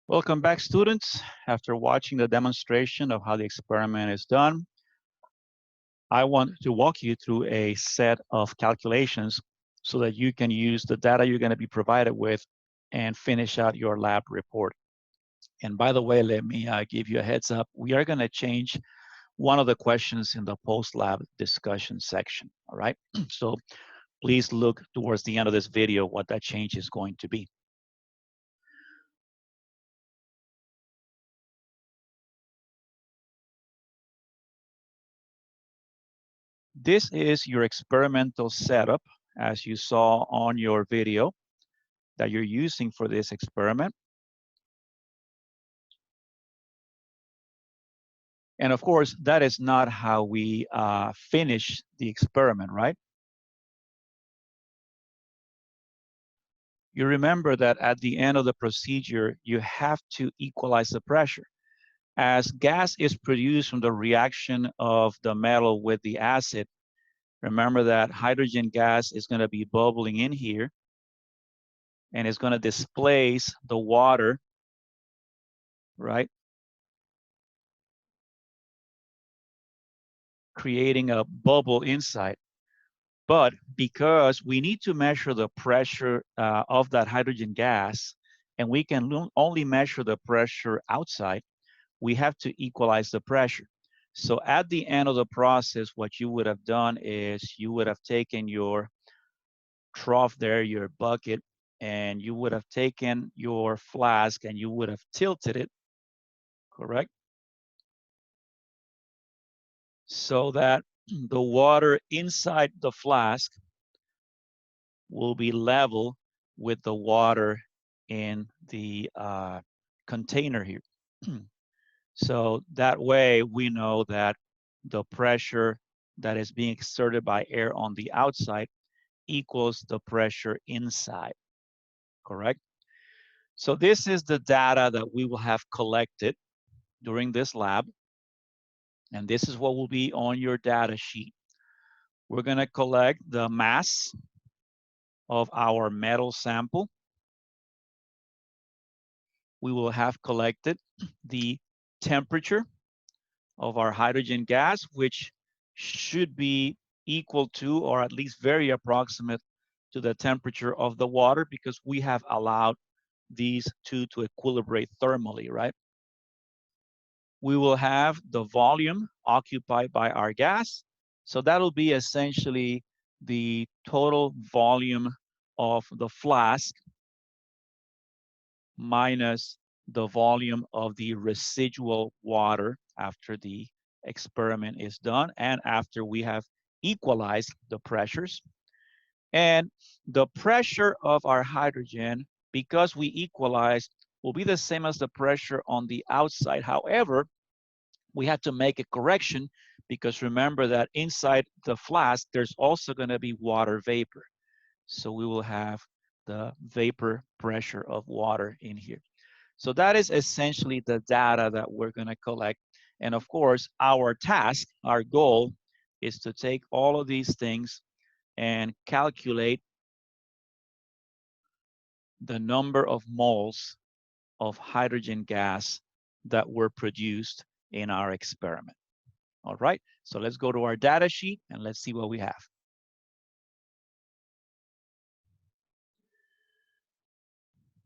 Welcome back, students. After watching the demonstration of how the experiment is done, I want to walk you through a set of calculations so that you can use the data you're going to be provided with and finish out your lab report. And by the way, let me give you a heads up. We are going to change one of the questions in the post-lab discussion section, all right? So please look towards the end of this video what that change is going to be. This is your experimental setup as you saw on your video that you're using for this experiment. And of course, that is not how we finish the experiment, right? You remember that at the end of the procedure, you have to equalize the pressure. As gas is produced from the reaction of the metal with the acid, remember that hydrogen gas is going to be bubbling in here and it's going to displace the water, right? Creating a bubble inside. But because we need to measure the pressure of that hydrogen gas, and we can only measure the pressure outside, we have to equalize the pressure. So at the end of the process, what you would have done is you would have taken your trough there, your bucket, and you would have taken your flask and you would have tilted it, correct? So that the water inside the flask will be level with the water in the container here. So that way we know that the pressure that is being exerted by air on the outside equals the pressure inside, correct? So this is the data that we will have collected during this lab. And this is what will be on your data sheet. We're going to collect the mass of our metal sample. We will have collected the temperature of our hydrogen gas, which should be equal to, or at least very approximate to, the temperature of the water, because we have allowed these two to equilibrate thermally, right? We will have the volume occupied by our gas. So that'll be essentially the total volume of the flask minus the volume of the residual water after the experiment is done and after we have equalized the pressures. And the pressure of our hydrogen, because we equalized, will be the same as the pressure on the outside. However, we had to make a correction because remember that inside the flask, there's also going to be water vapor. So we will have the vapor pressure of water in here. So that is essentially the data that we're going to collect. And of course, our task, our goal, is to take all of these things and calculate the number of moles of hydrogen gas that were produced in our experiment. All right, so let's go to our data sheet and let's see what we have.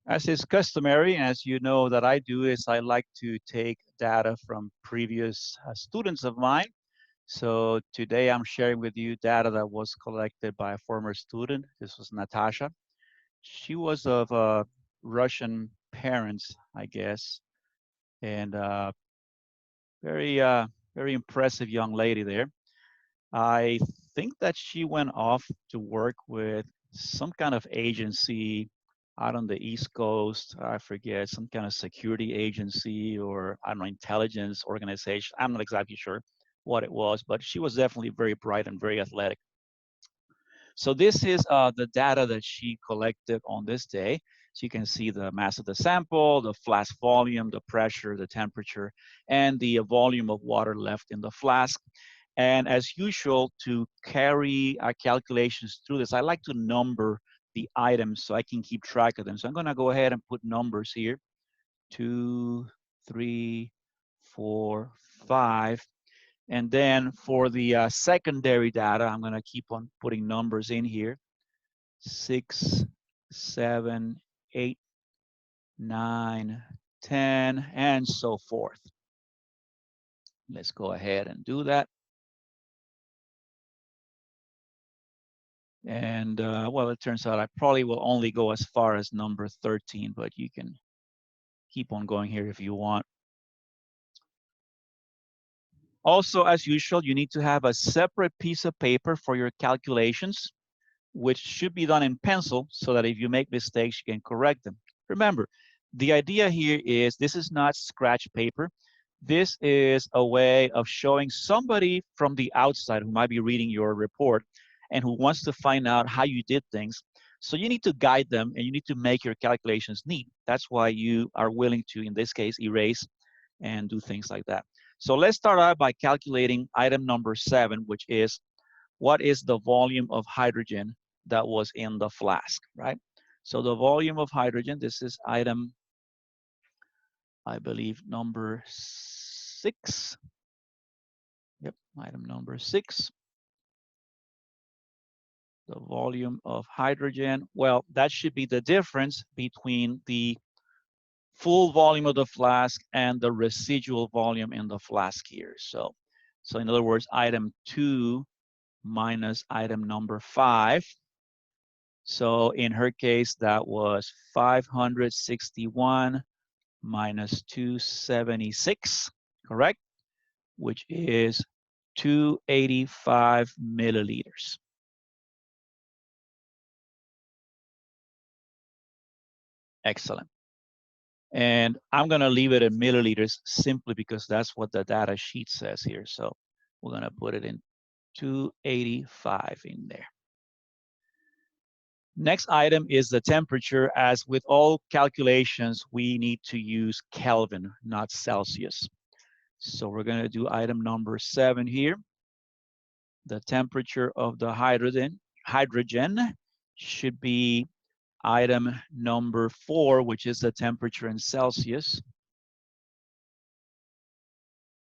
As is customary, as you know that I do, is I like to take data from previous students of mine. So today I'm sharing with you data that was collected by a former student. This was Natasha. She was of Russian parents, I guess, and very impressive young lady there. I think that she went off to work with some kind of agency out on the East Coast. I forget, some kind of security agency or I don't know, intelligence organization. I'm not exactly sure what it was, but she was definitely very bright and very athletic. So this is the data that she collected on this day. So you can see the mass of the sample, the flask volume, the pressure, the temperature, and the volume of water left in the flask. And as usual, to carry our calculations through this, I like to number the items so I can keep track of them. So I'm going to go ahead and put numbers here. 2, 3, 4, 5. And then for the secondary data, I'm going to keep on putting numbers in here. 6, 7, 8, 9, 10, and so forth. Let's go ahead and do that. And well, it turns out I probably will only go as far as number 13, but you can keep on going here if you want. Also, as usual, you need to have a separate piece of paper for your calculations, which should be done in pencil so that if you make mistakes, you can correct them. Remember, the idea here is this is not scratch paper. This is a way of showing somebody from the outside who might be reading your report and who wants to find out how you did things. So you need to guide them and you need to make your calculations neat. That's why you are willing to, in this case, erase and do things like that. So let's start out by calculating item number 7, which is what is the volume of hydrogen that was in the flask, right? So the volume of hydrogen, this is item, I believe, number 6. Yep, item number 6. The volume of hydrogen, well, that should be the difference between the full volume of the flask and the residual volume in the flask here. So in other words, item 2 minus item number 5. So in her case, that was 561 minus 276, correct? Which is 285 milliliters. Excellent. And I'm going to leave it in milliliters simply because that's what the data sheet says here. So we're going to put it in 285 in there. Next item is the temperature. As with all calculations, we need to use Kelvin, not Celsius. So we're going to do item number 7 here. The temperature of the hydrogen should be item number 4, which is the temperature in Celsius,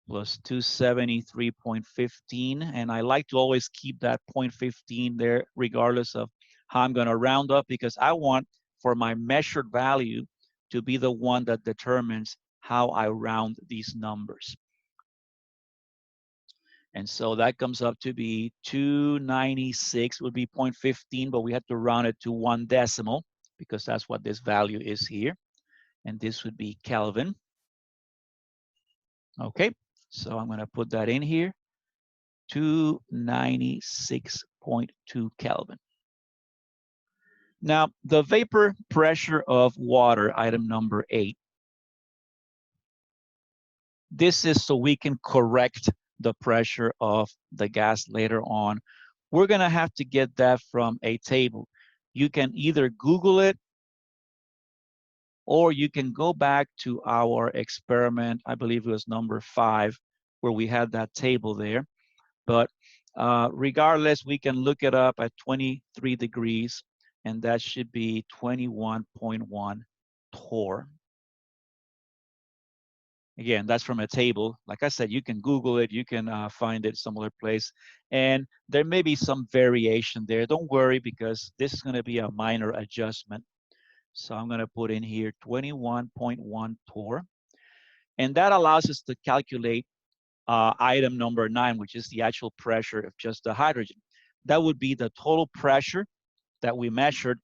plus 273.15. And I like to always keep that 0.15 there, regardless of how I'm going to round up, because I want for my measured value to be the one that determines how I round these numbers. And so that comes up to be 296, would be 0.15, but we have to round it to 1 decimal because that's what this value is here. And this would be Kelvin. Okay, so I'm going to put that in here, 296.2 Kelvin. Now, the vapor pressure of water, item number 8. This is so we can correct the pressure of the gas later on. We're going to have to get that from a table. You can either Google it, or you can go back to our experiment, I believe it was number 5, where we had that table there. But regardless, we can look it up at 23 degrees, and that should be 21.1 torr. Again, that's from a table. Like I said, you can Google it, you can find it some other place, and there may be some variation there. Don't worry, because this is going to be a minor adjustment. So I'm going to put in here 21.1 torr, and that allows us to calculate item number 9, which is the actual pressure of just the hydrogen. That would be the total pressure that we measured,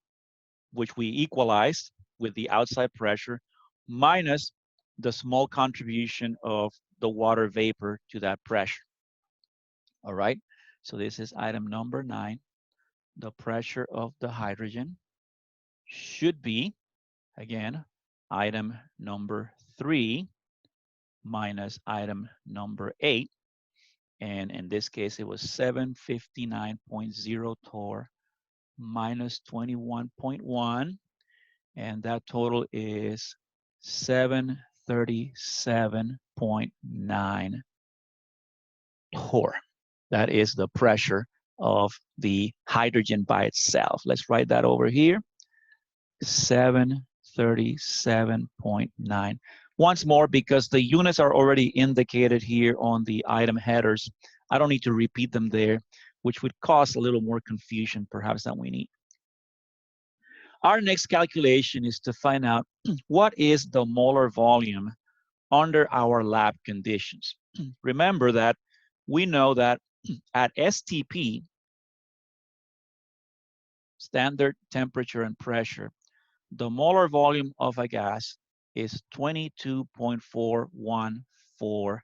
which we equalized with the outside pressure, minus the small contribution of the water vapor to that pressure. All right, so this is item number 9. The pressure of the hydrogen should be, again, item number 3 minus item number 8. And in this case, it was 759.0 torr minus 21.1. And that total is 737.9 torr. That is the pressure of the hydrogen by itself. Let's write that over here. 737.9 37.9. Once more, because the units are already indicated here on the item headers, I don't need to repeat them there, which would cause a little more confusion perhaps than we need. Our next calculation is to find out what is the molar volume under our lab conditions. Remember that we know that at STP, standard temperature and pressure, the molar volume of a gas is 22.414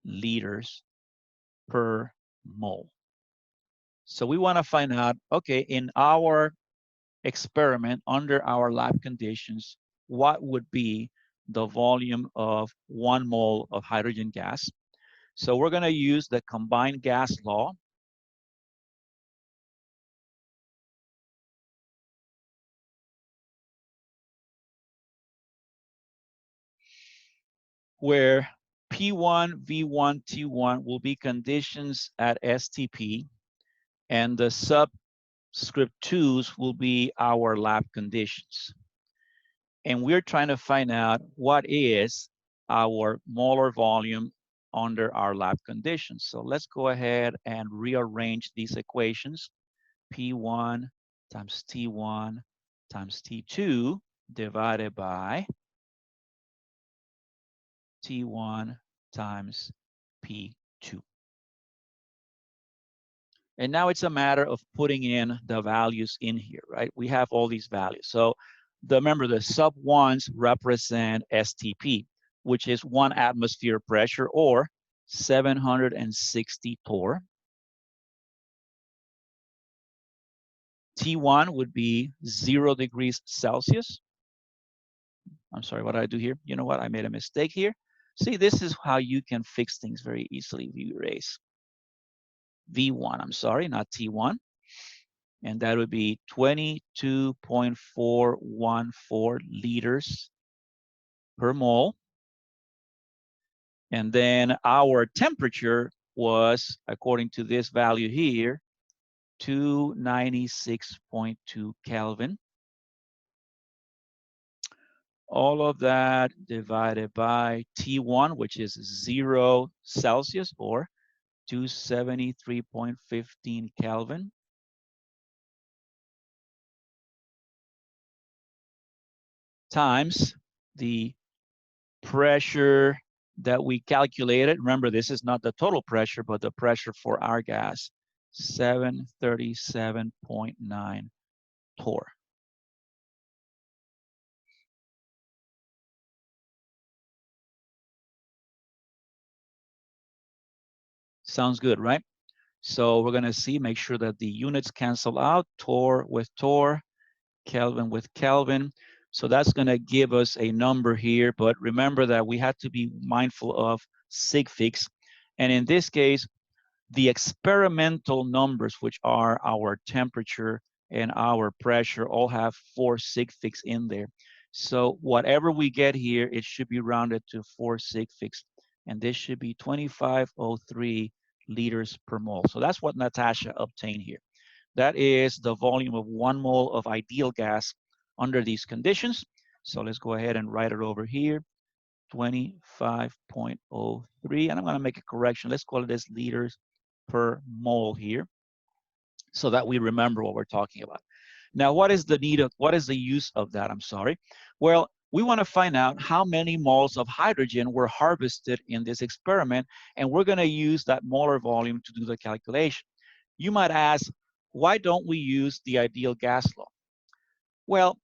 liters per mole. So we want to find out, okay, in our experiment under our lab conditions, what would be the volume of 1 mole of hydrogen gas? So we're going to use the combined gas law, where P1, V1, T1 will be conditions at STP, and the subscript 2's will be our lab conditions. And we're trying to find out what is our molar volume under our lab conditions. So let's go ahead and rearrange these equations. P1 times T1 times T2 divided by T1 times P2. And now it's a matter of putting in the values in here, right? We have all these values. So remember, the sub ones represent STP, which is 1 atmosphere pressure or 760 torr. T1 would be 0 degrees Celsius. I'm sorry, what did I do here? You know what? I made a mistake here. See, this is how you can fix things very easily. We erase V1, I'm sorry, not T1. And that would be 22.414 liters per mole. And then our temperature was, according to this value here, 296.2 Kelvin. All of that divided by T1, which is 0 Celsius or 273.15 Kelvin, times the pressure that we calculated. Remember, this is not the total pressure, but the pressure for our gas, 737.9 torr. Sounds good, right? So we're going to see, make sure that the units cancel out, torr with torr, Kelvin with Kelvin. So that's going to give us a number here, but remember that we have to be mindful of sig figs. And in this case, the experimental numbers, which are our temperature and our pressure, all have 4 sig figs in there. So whatever we get here, it should be rounded to 4 sig figs. And this should be 2503 liters per mole. So that's what Natasha obtained here. That is the volume of 1 mole of ideal gas under these conditions. So let's go ahead and write it over here, 25.03. And I'm going to make a correction. Let's call it as liters per mole here so that we remember what we're talking about. Now, what is the use of that? I'm sorry. Well, we want to find out how many moles of hydrogen were harvested in this experiment, and we're going to use that molar volume to do the calculation. You might ask, why don't we use the ideal gas law? Well,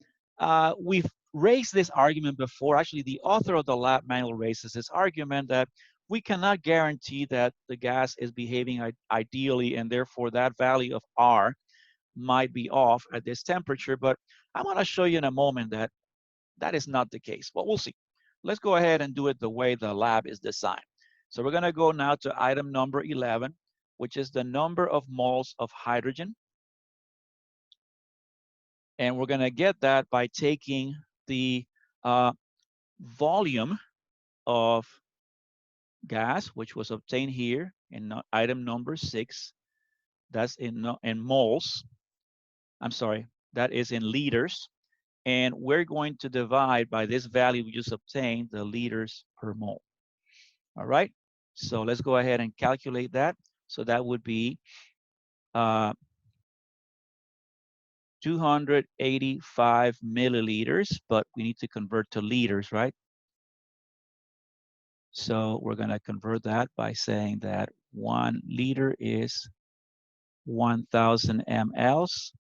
we've raised this argument before. Actually, the author of the lab manual raises this argument that we cannot guarantee that the gas is behaving ideally, and therefore that value of R might be off at this temperature. But I want to show you in a moment that that is not the case. But we'll see. Let's go ahead and do it the way the lab is designed. So we're going to go now to item number 11, which is the number of moles of hydrogen. And we're going to get that by taking the volume of gas, which was obtained here in item number 6. That's in moles. I'm sorry, that is in liters. And we're going to divide by this value we just obtained, the liters per mole. All right. So let's go ahead and calculate that. So that would be 285 milliliters, but we need to convert to liters, right? So we're going to convert that by saying that 1 liter is 1,000 mLs.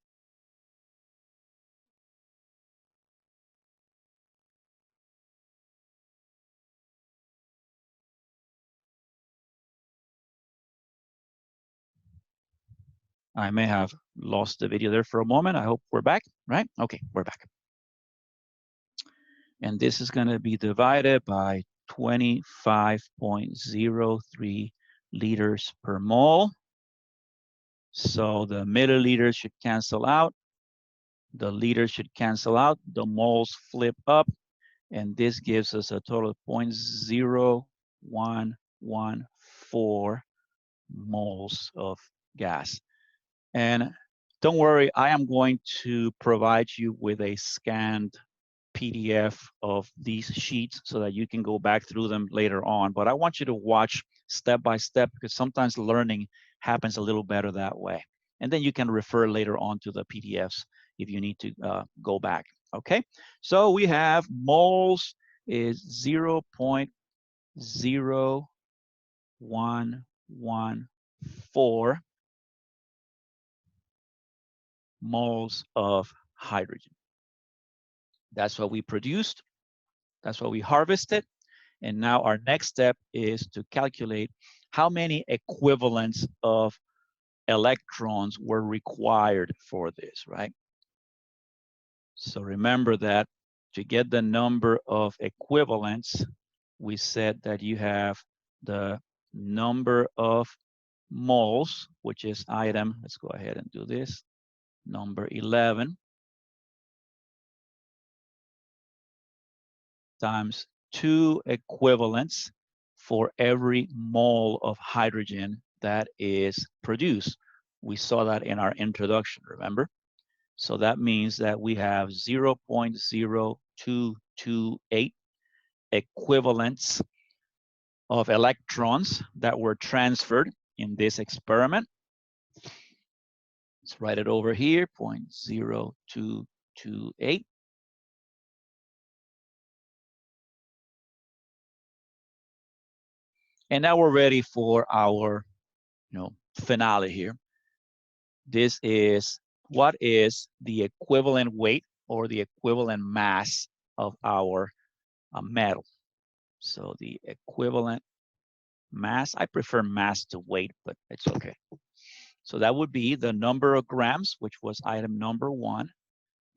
I may have lost the video there for a moment. I hope we're back, right? Okay, we're back. And this is going to be divided by 25.03 liters per mole. So the milliliters should cancel out. The liters should cancel out. The moles flip up. And this gives us a total of 0.0114 moles of gas. And don't worry, I am going to provide you with a scanned PDF of these sheets so that you can go back through them later on. But I want you to watch step by step because sometimes learning happens a little better that way. And then you can refer later on to the PDFs if you need to go back. Okay, so we have moles is 0.0114 moles of hydrogen. That's what we produced. That's what we harvested. And now our next step is to calculate how many equivalents of electrons were required for this, right? So remember that to get the number of equivalents, we said that you have the number of moles, which is item, let's go ahead and do this, number 11, times 2 equivalents for every mole of hydrogen that is produced. We saw that in our introduction, remember? So that means that we have 0.0228 equivalents of electrons that were transferred in this experiment. Let's write it over here, 0.0228. And now we're ready for our, finale here. This is what is the equivalent weight or the equivalent mass of our metal. So the equivalent mass, I prefer mass to weight, but it's okay. So that would be the number of grams, which was item number 1,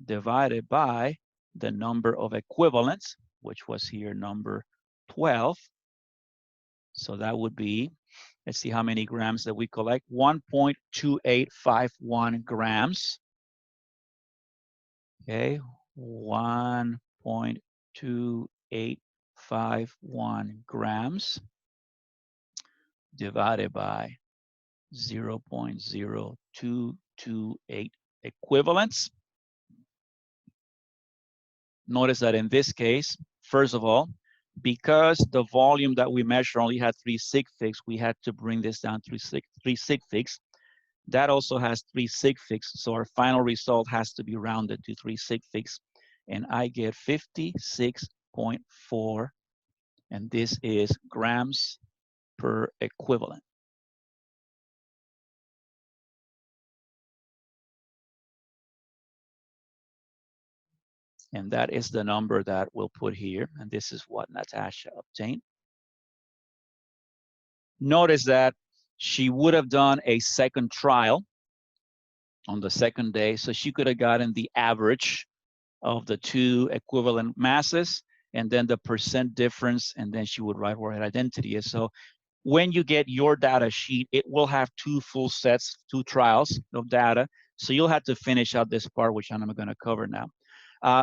divided by the number of equivalents, which was here number 12. So that would be, let's see how many grams that we collect, 1.2851 grams. Okay, 1.2851 grams divided by 0.0228 equivalents. Notice that in this case, first of all, because the volume that we measured only had 3 sig figs, we had to bring this down to 3 sig figs. That also has 3 sig figs, so our final result has to be rounded to 3 sig figs. And I get 56.4, and this is grams per equivalent. And that is the number that we'll put here, and this is what Natasha obtained. Notice that she would have done a second trial on the second day, so she could have gotten the average of the 2 equivalent masses and then the percent difference, and then she would write where her identity is. So when you get your data sheet, it will have 2 full sets, 2 trials of data. So you'll have to finish out this part, which I'm going to cover now.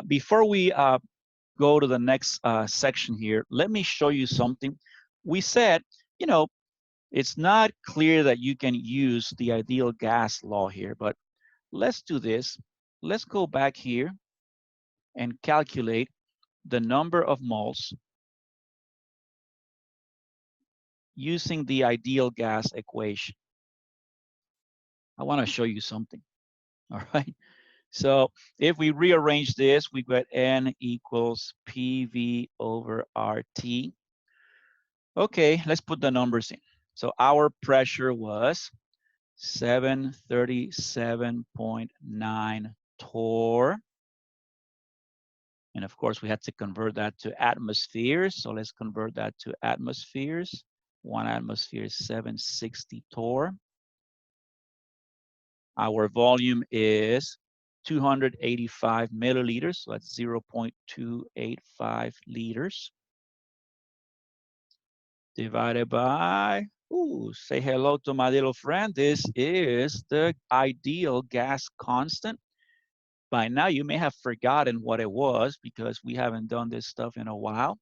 Before we go to the next section here, let me show you something. We said, it's not clear that you can use the ideal gas law here, but let's do this. Let's go back here and calculate the number of moles using the ideal gas equation. I want to show you something. All right. So if we rearrange this, we get N equals PV over RT. Okay, let's put the numbers in. So our pressure was 737.9 torr. And of course, we had to convert that to atmospheres. So let's convert that to atmospheres. 1 atmosphere is 760 torr. Our volume is 285 milliliters. So that's 0.285 liters. Divided by, say hello to my little friend. This is the ideal gas constant. By now, you may have forgotten what it was because we haven't done this stuff in a while.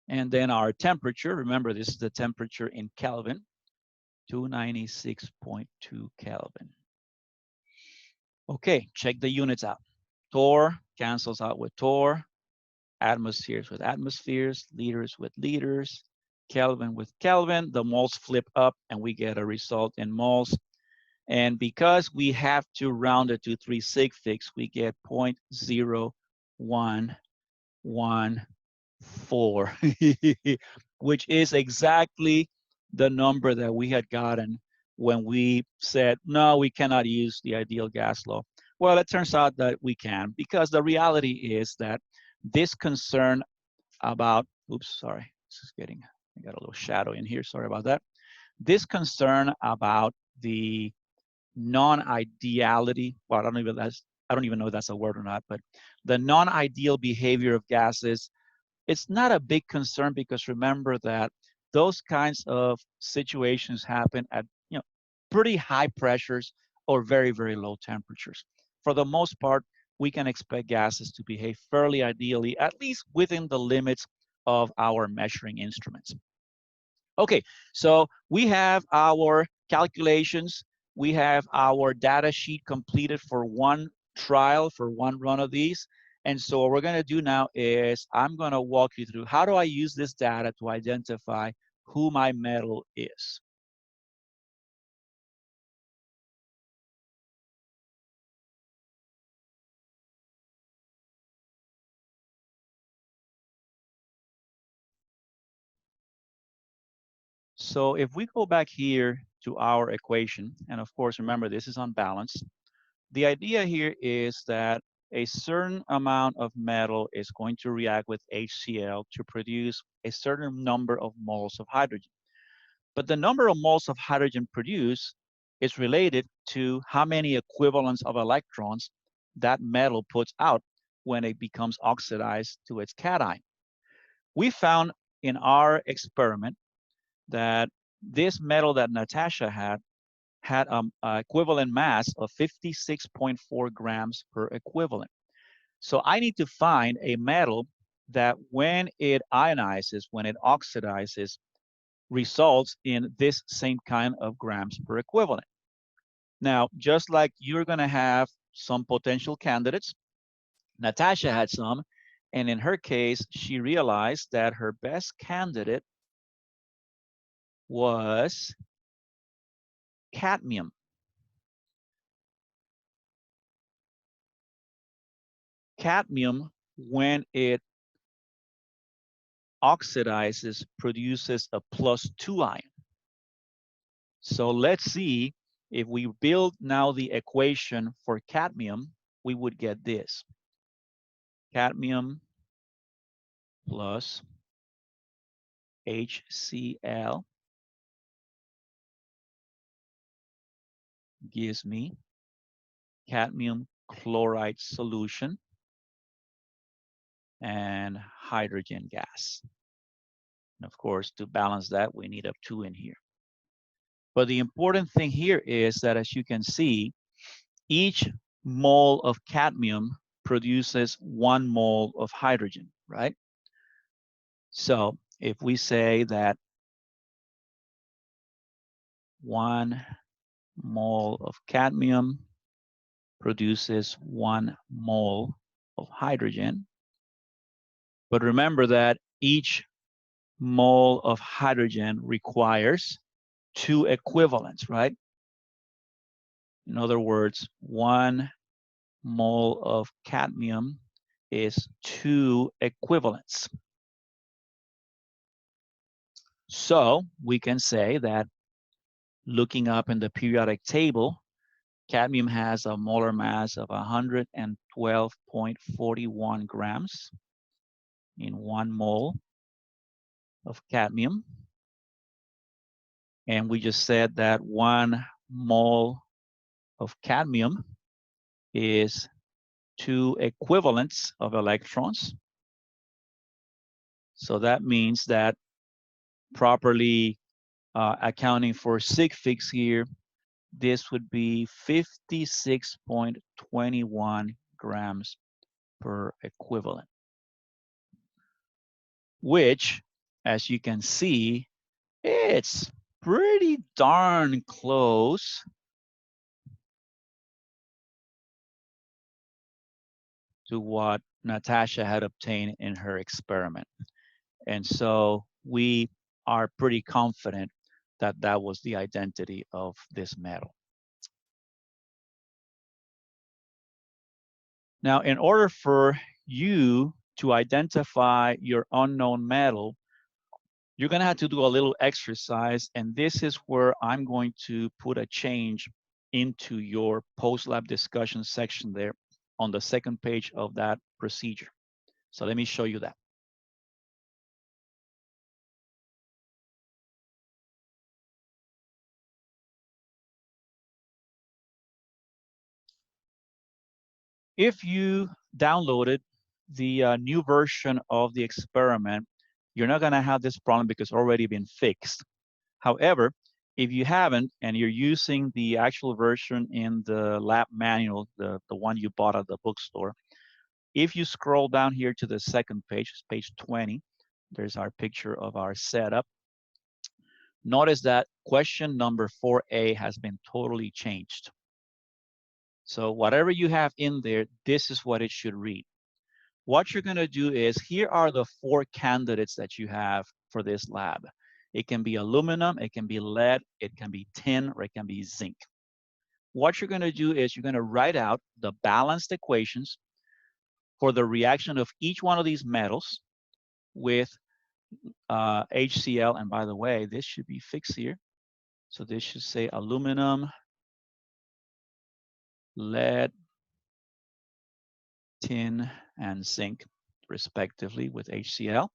And then our temperature, remember this is the temperature in Kelvin, 296.2 Kelvin. Okay, check the units out. Torr cancels out with torr, atmospheres with atmospheres, liters with liters, Kelvin with Kelvin. The moles flip up and we get a result in moles. And because we have to round it to 3 sig figs, we get 0.0114, which is exactly the number that we had gotten when we said, no, we cannot use the ideal gas law. Well, it turns out that we can, because the reality is that this concern about, oops, sorry, this is getting, I got a little shadow in here, sorry about that. This concern about the non-ideality, well, I don't even know if that's a word or not, but the non-ideal behavior of gases, it's not a big concern because remember that those kinds of situations happen at pretty high pressures or very, very low temperatures. For the most part, we can expect gases to behave fairly ideally, at least within the limits of our measuring instruments. Okay, so we have our calculations. We have our data sheet completed for one trial, for one run of these. And so what we're going to do now is I'm going to walk you through how do I use this data to identify who my metal is. So if we go back here to our equation, and of course, remember, this is unbalanced. The idea here is that a certain amount of metal is going to react with HCl to produce a certain number of moles of hydrogen. But the number of moles of hydrogen produced is related to how many equivalents of electrons that metal puts out when it becomes oxidized to its cation. We found in our experiment that this metal that Natasha had an equivalent mass of 56.4 grams per equivalent. So I need to find a metal that when it ionizes, when it oxidizes, results in this same kind of grams per equivalent. Now, just like you're going to have some potential candidates, Natasha had some, and in her case, she realized that her best candidate was cadmium. Cadmium, when it oxidizes, produces a +2 ion. So let's see if we build now the equation for cadmium, we would get this. Cadmium plus HCl gives me cadmium chloride solution and hydrogen gas. And of course, to balance that, we need a 2 in here. But the important thing here is that, as you can see, each mole of cadmium produces 1 mole of hydrogen, right? So if we say that 1 mole of cadmium produces 1 mole of hydrogen. But remember that each mole of hydrogen requires 2 equivalents, right? In other words, 1 mole of cadmium is 2 equivalents. So we can say that looking up in the periodic table, cadmium has a molar mass of 112.41 grams in 1 mole of cadmium. And we just said that 1 mole of cadmium is 2 equivalents of electrons. So that means that properly accounting for sig figs here, this would be 56.21 grams per equivalent, which, as you can see, it's pretty darn close to what Natasha had obtained in her experiment. And so we are pretty confident that that was the identity of this metal. Now, in order for you to identify your unknown metal, you're going to have to do a little exercise. And this is where I'm going to put a change into your post-lab discussion section there on the second page of that procedure. So let me show you that. If you downloaded the new version of the experiment, you're not going to have this problem because it's already been fixed. However, if you haven't and you're using the actual version in the lab manual, the one you bought at the bookstore, if you scroll down here to the second page, page 20, there's our picture of our setup. Notice that question number 4A has been totally changed. So whatever you have in there, this is what it should read. What you're going to do is, here are the 4 candidates that you have for this lab. It can be aluminum, it can be lead, it can be tin, or it can be zinc. What you're going to do is you're going to write out the balanced equations for the reaction of each one of these metals with HCl. And by the way, this should be fixed here. So this should say aluminum, lead, tin, and zinc, respectively, with HCl.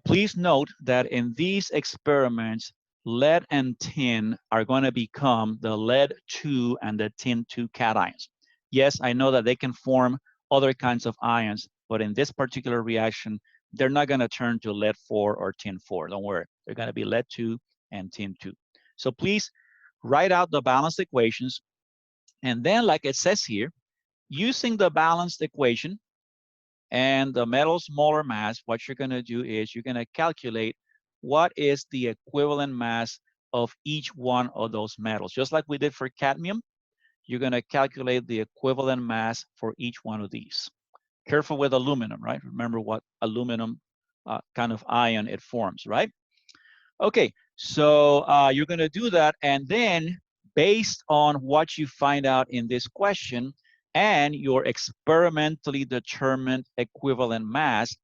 Please note that in these experiments, lead and tin are going to become the lead-2 and the tin-2 cations. Yes, I know that they can form other kinds of ions, but in this particular reaction, they're not going to turn to lead-4 or tin-4. Don't worry. They're going to be lead-2 and tin-2. So please write out the balanced equations. And then, like it says here, using the balanced equation and the metal's molar mass, what you're going to do is you're going to calculate what is the equivalent mass of each one of those metals. Just like we did for cadmium, you're going to calculate the equivalent mass for each one of these. Careful with aluminum, right? Remember what aluminum kind of ion it forms, right? Okay, so you're going to do that. And then based on what you find out in this question and your experimentally determined equivalent mass,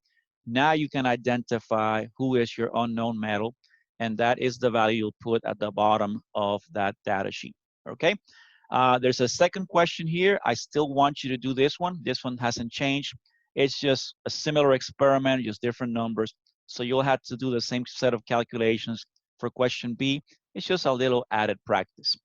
now you can identify who is your unknown metal. And that is the value you'll put at the bottom of that data sheet, okay? There's a second question here. I still want you to do this one. This one hasn't changed. It's just a similar experiment, just different numbers. So you'll have to do the same set of calculations for question B. It's just a little added practice.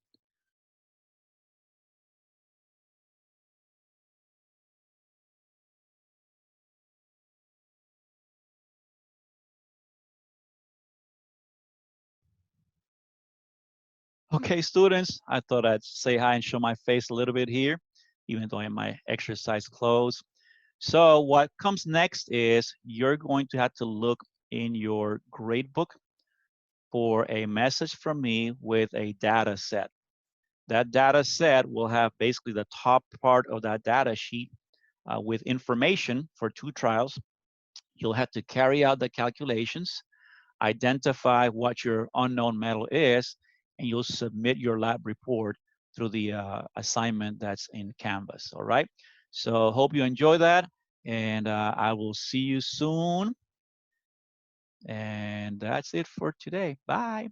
Okay, students, I thought I'd say hi and show my face a little bit here, even though I'm in my exercise clothes. So what comes next is you're going to have to look in your grade book for a message from me with a data set. That data set will have basically the top part of that data sheet with information for 2 trials. You'll have to carry out the calculations, identify what your unknown metal is, and you'll submit your lab report through the assignment that's in Canvas. All right. So hope you enjoy that, and I will see you soon. And that's it for today. Bye.